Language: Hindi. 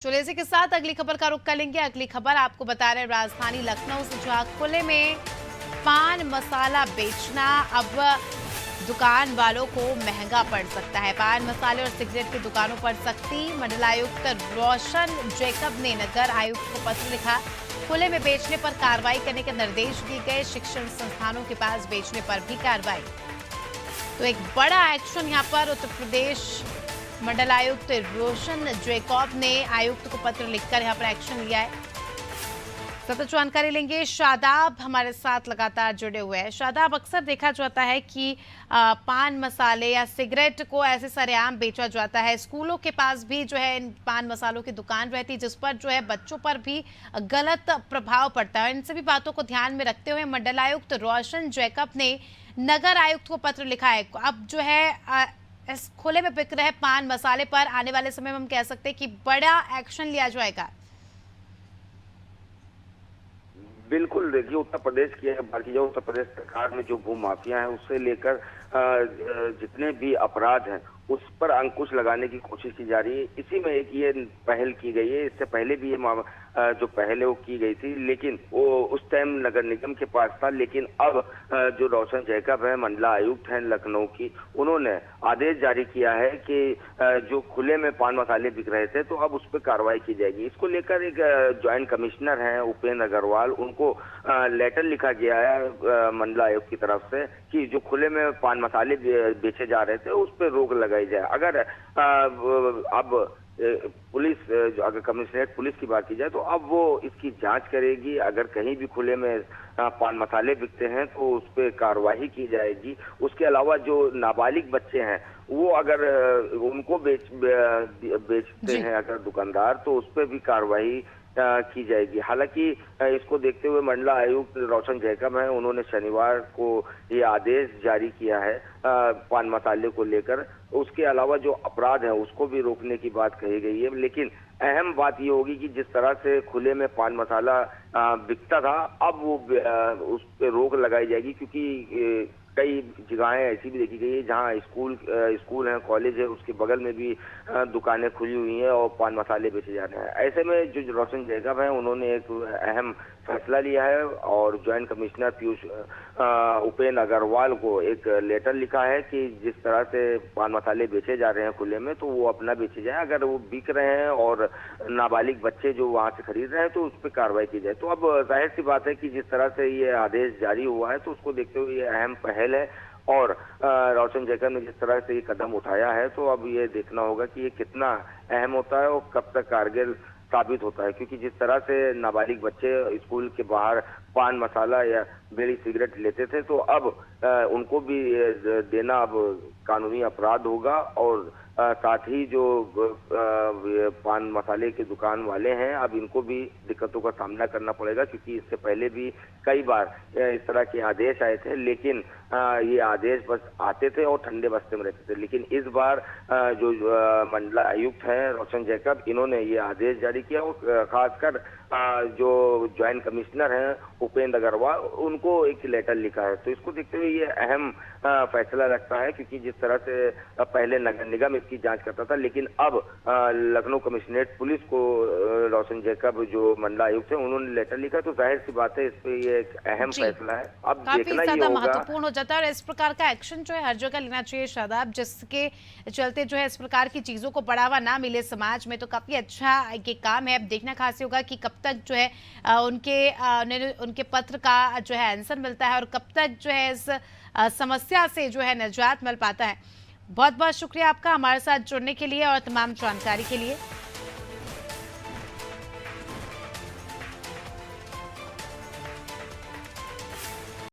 चलिए इसी के साथ अगली खबर का रुख करेंगे। अगली खबर आपको बता रहे हैं राजधानी लखनऊ से, जहां खुले में पान मसाला बेचना अब दुकान वालों को महंगा पड़ सकता है। पान मसाले और सिगरेट की दुकानों पर सख्ती। मंडलायुक्त रोशन जैकब ने नगर आयुक्त को पत्र लिखा। खुले में बेचने पर कार्रवाई करने के निर्देश दिए गए। शिक्षण संस्थानों के पास बेचने पर भी कार्रवाई। तो एक बड़ा एक्शन यहाँ पर उत्तर प्रदेश मंडलायुक्त रोशन जैकब ने आयुक्त को पत्र लिखकर यहाँ पर एक्शन लिया है। सतत जानकारी लेंगे। शादाब हमारे साथ लगातार जुड़े हुए हैं। शादाब, अक्सर देखा जाता है कि पान मसाले या सिगरेट को ऐसे सरेआम बेचा जाता है। स्कूलों के पास भी जो है पान मसालों की दुकान रहती है, जिस पर जो है बच्चों पर भी गलत प्रभाव पड़ता है। इन सभी बातों को ध्यान में रखते हुए मंडलायुक्त रोशन जैकब ने नगर आयुक्त को पत्र लिखा है। अब जो है इस खुले में बिक रहे पान मसाले पर आने वाले समय में हम कह सकते हैं कि बड़ा एक्शन लिया जाएगा। बिल्कुल, देखिए उत्तर प्रदेश की बात की जाए, उत्तर प्रदेश सरकार में जो भू माफिया है उससे लेकर जितने भी अपराध हैं उस पर अंकुश लगाने की कोशिश की जा रही है। इसी में एक ये पहल की गई है। इससे पहले भी ये जो पहल है वो की गई थी, लेकिन वो उस टाइम नगर निगम के पास था। लेकिन अब जो रोशन जैकब है, मंडला आयुक्त हैं लखनऊ की, उन्होंने आदेश जारी किया है कि जो खुले में पान मसाले बिक रहे थे तो अब उस पर कार्रवाई की जाएगी। इसको लेकर एक ज्वाइंट कमिश्नर हैं उपेंद्र अग्रवाल, उनको लेटर लिखा गया है मंडला आयुक्त की तरफ से कि जो खुले में पान मसाले बेचे जा रहे थे उस पर रोक लगाई जाए। अगर अब पुलिस, अगर कमिश्नरेट पुलिस की बात की जाए तो अब वो इसकी जांच करेगी। अगर कहीं भी खुले में पान मसाले बिकते हैं तो उस पर कार्रवाई की जाएगी। उसके अलावा जो नाबालिग बच्चे हैं वो अगर उनको बेचते हैं अगर दुकानदार, तो उस पर भी कार्रवाई की जाएगी। हालांकि इसको देखते हुए मंडला आयुक्त रोशन जैकब हैं, उन्होंने शनिवार को ये आदेश जारी किया है पान मसाले को लेकर। उसके अलावा जो अपराध है उसको भी रोकने की बात कही गई है। लेकिन अहम बात ये होगी कि जिस तरह से खुले में पान मसाला बिकता था, अब वो उस पर रोक लगाई जाएगी, क्योंकि कई जगहें ऐसी भी देखी गई है जहां स्कूल है, कॉलेज है, उसके बगल में भी दुकानें खुली हुई हैं और पान मसाले बेचे जा रहे हैं। ऐसे में जो रोशन जैकब हैं उन्होंने एक अहम फैसला लिया है और ज्वाइंट कमिश्नर उपेंद्र अग्रवाल को एक लेटर लिखा है कि जिस तरह से पान मसाले बेचे जा रहे हैं खुले में तो वो अपना बेचे जाए। अगर वो बिक रहे हैं और नाबालिग बच्चे जो वहां से खरीद रहे हैं तो उस पर कार्रवाई की जाए। तो अब जाहिर सी बात है कि जिस तरह से ये आदेश जारी हुआ है तो उसको देखते हुए ये अहम पहल है। और रोशन जैकब ने जिस तरह से ये कदम उठाया है तो अब ये देखना होगा कि ये कितना अहम होता है और कब तक कारगर साबित होता है, क्योंकि जिस तरह से नाबालिग बच्चे स्कूल के बाहर पान मसाला या बीड़ी सिगरेट लेते थे तो अब उनको भी देना अब कानूनी अपराध होगा। और साथ ही जो पान मसाले के दुकान वाले हैं अब इनको भी दिक्कतों का सामना करना पड़ेगा, क्योंकि इससे पहले भी कई बार इस तरह के आदेश आए थे, लेकिन ये आदेश बस आते थे और ठंडे बस्ते में रहते थे। लेकिन इस बार जो मंडला आयुक्त हैं रोशन जैकब, इन्होंने ये आदेश जारी किया और खासकर जो ज्वाइंट कमिश्नर हैं उपेंद्र अग्रवाल, उनको एक लेटर लिखा है। तो इसको देखते हुए ये अहम फैसला लगता है, क्योंकि जिस तरह से पहले नगर निगम इसकी जांच करता था, लेकिन अब लखनऊ कमिश्नरेट पुलिस को रोशन जैकब जो मंडला आयुक्त है उन्होंने लेटर लिखा। तो जाहिर सी बात है इस पे ये एक अहम फैसला है। अब देखना ही होगा, महत्वपूर्ण हो जाता है और इस प्रकार का एक्शन जो है हर जगह लेना चाहिए शादाब, जिसके चलते जो है इस प्रकार की चीजों को बढ़ावा ना मिले समाज में। तो काफी अच्छा ये काम है। अब देखना खास होगा कि कब तक जो है उनके पत्र का जो है आंसर मिलता है और कब तक जो है इस समस्या से जो है निजात मिल पाता है। बहुत बहुत शुक्रिया आपका हमारे साथ जुड़ने के लिए और तमाम जानकारी के लिए।